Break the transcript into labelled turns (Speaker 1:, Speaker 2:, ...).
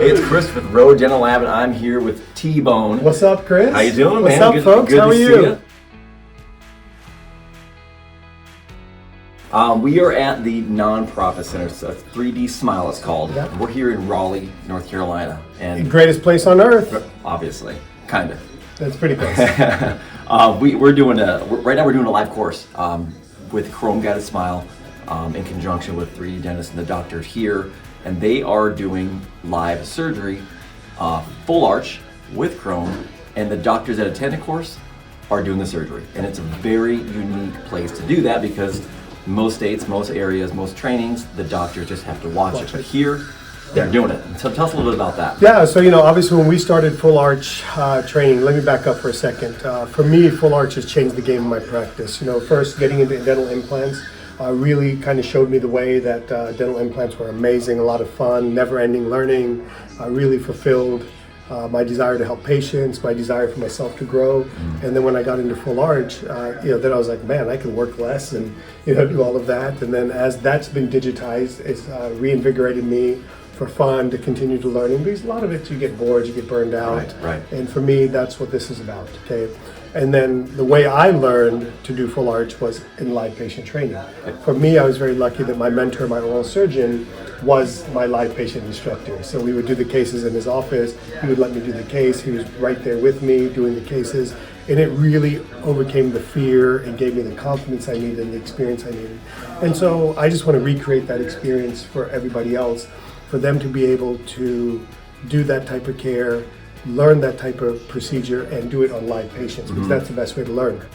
Speaker 1: Hey, it's Chris with Road Dental Lab, and I'm here with T-Bone.
Speaker 2: What's up, Chris?
Speaker 1: How you doing,
Speaker 2: What's
Speaker 1: man?
Speaker 2: up, folks?
Speaker 1: Good
Speaker 2: How
Speaker 1: to
Speaker 2: are
Speaker 1: see
Speaker 2: you?
Speaker 1: We are at the Nonprofit Center, so 3D Smile it's called.
Speaker 2: Yep.
Speaker 1: We're here in Raleigh, North Carolina, and
Speaker 2: Greatest place on earth.
Speaker 1: obviously, kind of.
Speaker 2: That's pretty close.
Speaker 1: We're doing right now. We're doing a live course with Chrome Guided Smile in conjunction with 3D dentists and the doctors here, and they are doing live surgery, full arch with Chrome, and the doctors that attend the course are doing the surgery, and it's a very unique place to do that because most states, most areas, most trainings, the doctors just have to watch it. But here, they're doing it. So tell us a little bit about that.
Speaker 2: Yeah, so obviously when we started full arch training, let me back up for a second. For me, full arch has changed the game in my practice. First getting into dental implants really kind of showed me the way that dental implants were amazing, a lot of fun, never-ending learning, really fulfilled my desire to help patients, my desire for myself to grow. And then when I got into full arch, then I was like, man, I can work less and do all of that. And then as that's been digitized, it's reinvigorated me for fun to continue to learn. Because a lot of it, you get bored, you get burned out.
Speaker 1: Right.
Speaker 2: And for me, that's what this is about. Okay. And then the way I learned to do full arch was in live patient training. For me, I was very lucky that my mentor, my oral surgeon, was my live patient instructor. So we would do the cases in his office. He would let me do the case. He was right there with me doing the cases. And it really overcame the fear and gave me the confidence I needed and the experience I needed. And so I just want to recreate that experience for everybody else, for them to be able to do that type of care, learn that type of procedure, and do it on live patients, because that's the best way to learn.